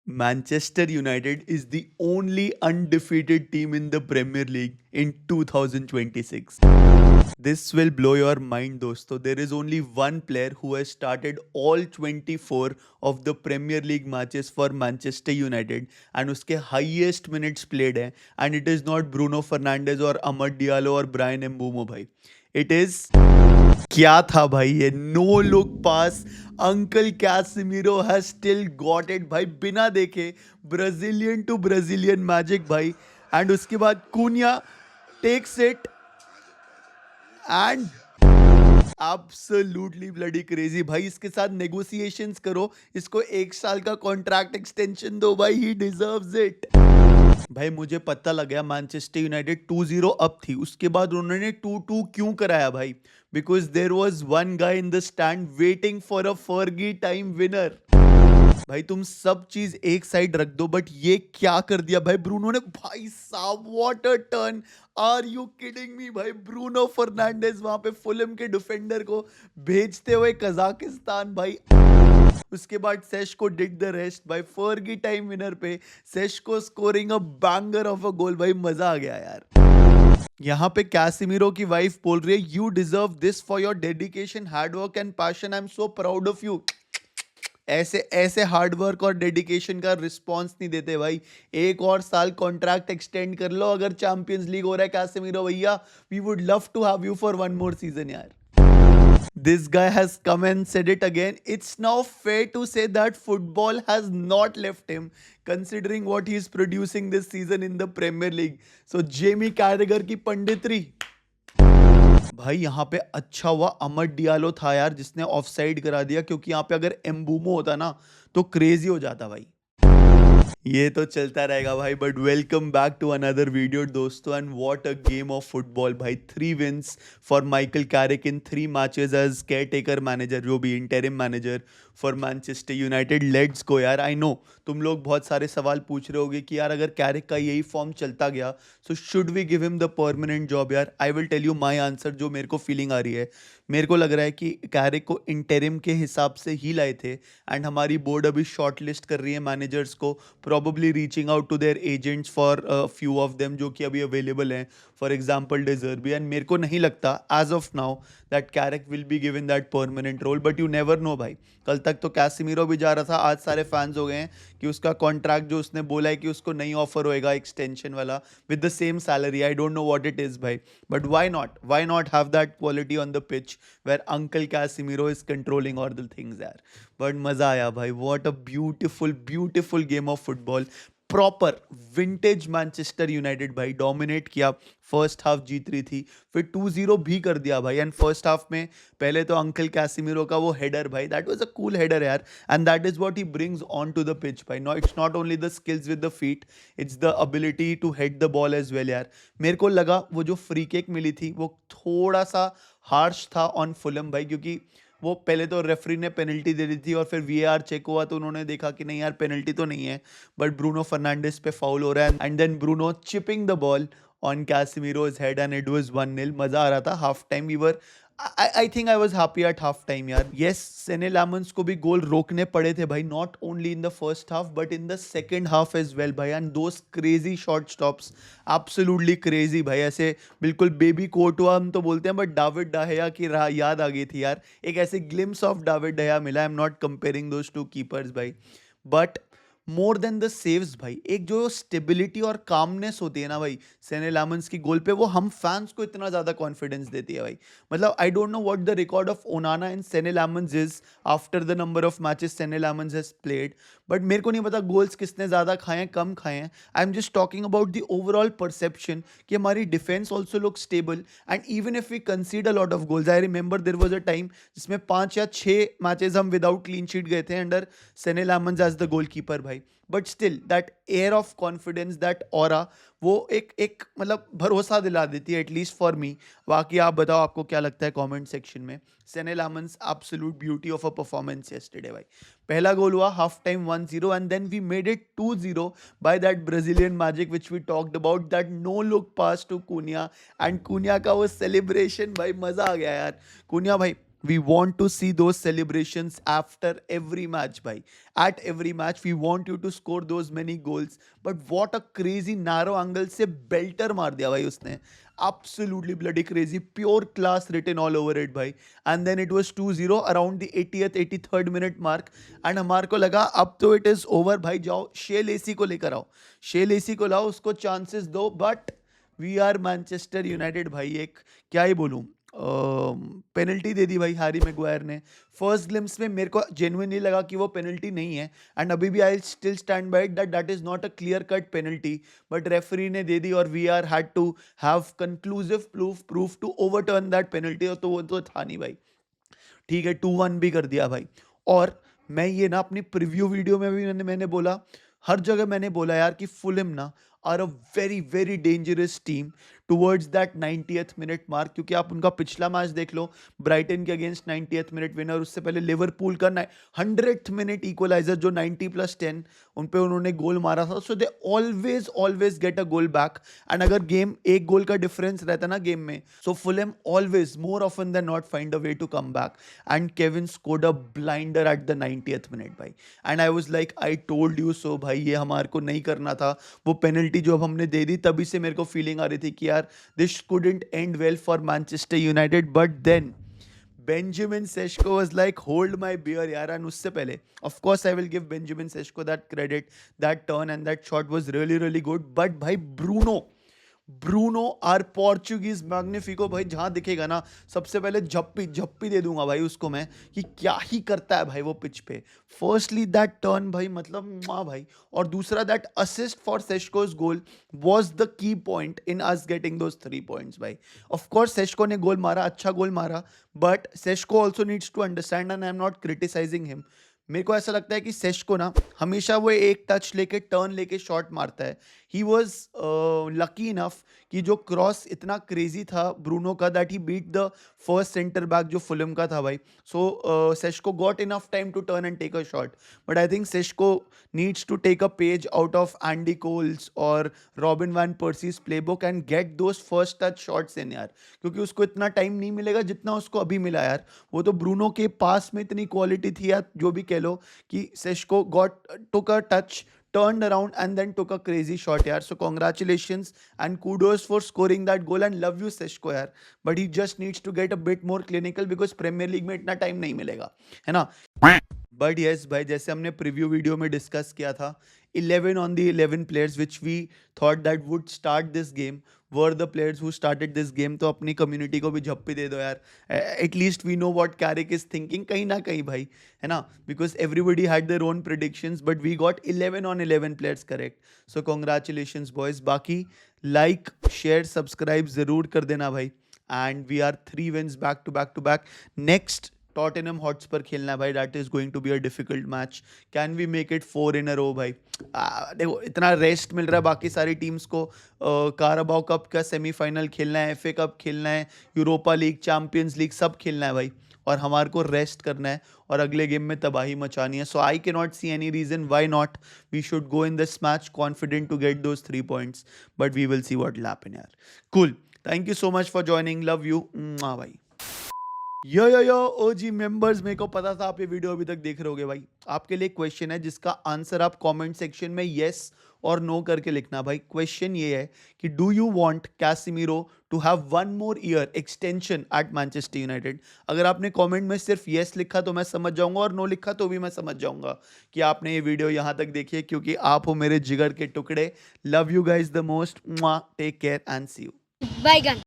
Manchester United is the only undefeated team in the Premier League in 2026. This will blow your mind, dosto. There is only one player who has started all 24 of the Premier League matches for Manchester United and uske highest minutes played hai, and it is not Bruno Fernandes or Amad Diallo or Brian Mbeumo bhai. It is क्या था भाई ये no look pass. Uncle Casemiro has still got it भाई, बिना देखे Brazilian to Brazilian magic भाई. And उसके बाद Cunha takes it and absolutely bloody crazy भाई. इसके साथ नेगोशिएशंस करो, इसको 1 साल का कॉन्ट्रैक्ट एक्सटेंशन दो भाई, ही डिजर्व्स इट. भाई मुझे पता लग गया मैनचेस्टर यूनाइटेड 2-0 अप थी, उसके बाद उन्होंने 2-2 क्यों कराया भाई? Because there was one guy in the stand waiting for a Fergie time winner. भाई तुम सब चीज एक साइड रख दो, बट ये क्या कर दिया भाई ब्रूनो ने. भाई साहब what a turn, are you kidding me भाई? ब्रूनो फर्नांडिस वहां पे फुलम के डिफेंडर को भेजते हुए कजाकिस्तान भाई. उसके बाद सेश को डिड द रेस्ट भाई, फर्गी टाइम विनर पे सेश को scoring a banger of a goal. भाई मजा आ गया यार. यहाँ पे कैसिमिरो की वाइफ बोल रही है, you deserve this for your dedication, hard work and passion, I am so proud of you. ऐसे ऐसे हार्डवर्क और डेडिकेशन का रिस्पॉन्स नहीं देते भाई. 1 और साल कॉन्ट्रैक्ट एक्सटेंड कर लो अगर चैंपियंस लीग हो रहा है कैसिमिरो भैया. We would love to have you for one more season यार. This guy has come and said it again. It's now fair to say that football has not left him, considering what he is producing this season in the Premier League. So Jamie Carragher की पंडितरी. भाई यहाँ पे अच्छा हुआ अमर Diallo था यार, जिसने offside करा दिया, क्योंकि यहाँ पे अगर एम्बूमो होता ना तो क्रेजी हो जाता भाई. ये तो चलता रहेगा भाई. But welcome back to another video दोस्तों. And what a game of football भाई. 3 wins for Michael Carrick in 3 matches as caretaker manager, जो भी interim manager for Manchester United. Let's go यार. आई नो तुम लोग बहुत सारे सवाल पूछ रहे होगे कि यार अगर कैरिक का यही फॉर्म चलता गया so should we give him the permanent job. यार I will tell you my answer, जो मेरे को फीलिंग आ रही है. मेरे को लग रहा है कि कैरिक को इंटरिम के हिसाब से ही लाए थे, एंड हमारी बोर्ड अभी शॉर्ट लिस्ट कर रही है मैनेजर्स को, probably reaching out to their agents for few of them जो कि अभी अवेलेबल हैं, फॉर एग्जाम्पल डेजर्बी. एंड मेरे को नहीं लगता as of now that Carrick will be given that permanent role, but you never know भाई. कल तक तो कैसिमिरो भी जा रहा था, आज सारे फैंस हो गए हैं कि उसका कॉन्ट्रैक्ट जो उसने बोला है कि उसको नहीं ऑफर होएगा एक्सटेंशन वाला with the same salary. I don't know what it is भाई, but why not have that quality on the pitch where uncle Casemiro is controlling all the things यार. बट मजा आया भाई. What a beautiful game of football. Proper vintage Manchester United भाई, dominate किया. First half जीत रही थी, फिर 2-0 भी कर दिया भाई. एंड फर्स्ट हाफ में पहले तो अंकल कैसिमिरो का वो हेडर भाई, that was a cool header यार. And that is what he brings on to the pitch भाई. No, it's not only the skills with the feet, it's the ability to head the ball as well यार. मेरे को लगा वो जो free kick मिली थी वो थोड़ा सा हार्श था ऑन फुलम भाई, क्योंकि वो पहले तो रेफरी ने पेनल्टी दे दी थी और फिर वीएआर चेक हुआ तो उन्होंने देखा कि नहीं यार पेनल्टी तो नहीं है, बट ब्रूनो फर्नांडिस पे फाउल हो रहा है. And then Bruno chipping the ball on Casemiro's head and it was 1-0. मजा आ रहा था. Half time we were, I think I was happy at half time यार. यस, सेने लामंस को भी गोल रोकने पड़े थे भाई, not only in the first half but in the second half as well भाई. And those crazy shot stops, absolutely crazy भाई. ऐसे बिल्कुल बेबी कोर्टुआ हम तो बोलते हैं, बट डेविड डाहेया की याद आ गई थी यार. एक ऐसे ग्लिम्स ऑफ डेविड डाहेया मिला. I am not comparing those two keepers भाई, but more than the saves भाई, एक जो स्टेबिलिटी और कामनेस होती है ना भाई सेने लामंस की गोल पे, वो हम फैंस को इतना ज़्यादा कॉन्फिडेंस देती है भाई. मतलब I don't know what the record of Onana and Senne Lammens is after the number of matches Senne Lammens has played, but मेरे को नहीं पता गोल्स किसने ज़्यादा खाए हैं कम खाए हैं. I am just talking about the overall perception कि हमारी defence also look stable. And even if we concede a lot of goals, I remember there was a time जिसमें 5 या 6 मैचेस हम विदाउट क्लीन शीट गए थे under सेने लामंस as the goal keeper भाई. But still that air of confidence, that aura, वो एक मतलब भरोसा दिला देती है, एटलीस्ट फॉर मी. बाकी आप बताओ आपको क्या लगता है कमेंट सेक्शन में. Senne Lammens absolute beauty of a performance yesterday भाई. पहला गोल हुआ half time 1-0 and then we made it 2-0 by that Brazilian magic which we talked about, that no look pass to Cunha. And Cunha का वो celebration भाई, मजा आ गया यार. कुनिया भाई We want to see those celebrations after every match, bhai. At every match, we want you to score those many goals. But what a crazy narrow angle से belter मार दिया भाई उसने. Absolutely bloody crazy. Pure class written all over it, भाई. And then it was 2-0 around the 80th, 83rd minute mark. And हमारे को लगा अब तो it is over, भाई. जाओ शे लेसी को लेकर आओ. शे लेसी को लाओ, उसको chances दो. But we are Manchester United भाई. एक क्या ही बोलूं, पेनल्टी दे दी भाई हैरी मैगवायर ने. फर्स्ट ग्लिम्स में मेरे को जेन्युइनली लगा कि वो पेनल्टी नहीं है, एंड अभी भी I still stand by that that is not a clear cut penalty, but referee ने दे दी और we are had to have conclusive proof to overturn that penalty. तो वो तो था नहीं भाई. ठीक है, 2-1 भी कर दिया भाई. और मैं ये ना अपनी प्रीव्यू वीडियो में भी मैंने बोला, हर जगह मैंने बोला यार कि फुलहम ना are a very very dangerous team towards that 90th minute mark. क्योंकि आप उनका पिछला मैच देख लो, ब्राइटन के अगेंस्ट 90th मिनट विनर, उससे पहले लिवरपूल का 100th मिनट इक्वलाइजर जो 90+10 उन पे उन्होंने गोल मारा था. So they always get a goal back. And अगर गेम एक गोल का डिफरेंस रहता ना गेम में, so Fulham always more often than not find a way to come back. And Kevin scored a blinder at the 90th minute भाई. And I was like I told you so भाई, ये हमारे को नहीं करना था. वो पेनल्टी जो अब हमने दे दी, तभी से मेरे को फीलिंग आ रही थी कि यार this couldn't end well for Manchester United. But then Benjamin Sesko was like, hold my beer yaar. And usse pehle, of course I will give Benjamin Sesko that credit. That turn and that shot was really really good. But bhai Bruno our Portuguese magnifico भाई, जहां दिखेगा ना सबसे पहले झप्पी दे दूंगा भाई उसको मैं, कि क्या ही करता है भाई वो पिच पे. फर्स्टली दैट टर्न भाई, मतलब माँ भाई. और दूसरा that assist for Sesko's goal was the key point in us getting those 3 points भाई. ऑफ कोर्स सेस्को ने गोल मारा, अच्छा गोल मारा, but Sesko also needs to understand, and I am not criticising him. मेरे को ऐसा लगता है कि सेस्को ना हमेशा वो एक टच लेके टर्न लेके शॉट मारता है. ही वॉज लकी इनफ कि जो क्रॉस इतना क्रेजी था ब्रूनो का, that he beat the first centre back जो फुलहम का था भाई. So Sesko got enough time to turn and take a shot. But I think Sesko needs to take a page out of Andy Cole's और Robin van Persie's playbook and get those first touch shots in यार. क्योंकि उसको इतना time नहीं मिलेगा जितना उसको अभी मिला यार. वो तो ब्रूनो के पास में इतनी क्वालिटी थी यार, जो भी कह लो, कि Sesko took a touch, turned around and then took a crazy shot yaar. So congratulations and kudos for scoring that goal, and love you Sesko yaar. But he just needs to get a bit more clinical because Premier League में इतना time नहीं मिलेगा, है ना. But yes भाई, जैसे हमने preview video में डिस्कस किया था, 11 on the 11 players which we thought that would start this game were the players who started this game. तो अपनी कम्युनिटी को भी झप्पी दे दो यार. At least we know what Carrick is thinking कहीं ना कहीं भाई, है ना. Because everybody had their own predictions, but we got 11 on 11 players correct. So congratulations boys. बाकी लाइक शेयर सब्सक्राइब ज़रूर कर देना भाई. And we are 3 wins back to back. Next Tottenham Hotspur खेलना है भाई. That is going to be a difficult match. Can we make it 4 in a row भाई. देखो इतना रेस्ट मिल रहा है बाकी सारी टीम्स को. काराबाओ कप का सेमीफाइनल खेलना है, FA कप खेलना है, यूरोपा लीग, चैंपियंस लीग सब खेलना है भाई. और हमारे को रेस्ट करना है और अगले गेम में तबाही मचानी है. So I can not see any reason why not we should go in this match confident to get those 3 points. But we will see what will happen यार. Cool. Thank you so much for joining. Love you भाई. Yo ओजी members, मेरे को पता था आप ये video अभी तक देख रहे होगे भाई. आपके लिए क्वेश्चन है जिसका आंसर आप कमेंट सेक्शन में येस और नो करके लिखना भाई. क्वेश्चन ये है कि do you want Casemiro to have 1 more year extension at Manchester United. अगर आपने कमेंट में सिर्फ येस लिखा तो मैं समझ जाऊंगा, और नो लिखा तो भी मैं समझ जाऊंगा कि आपने ये वीडियो यहां तक देखी है, क्योंकि आप हो मेरे जिगर के टुकड़े. Love you guys the most. Take care and see you. Bye, gun.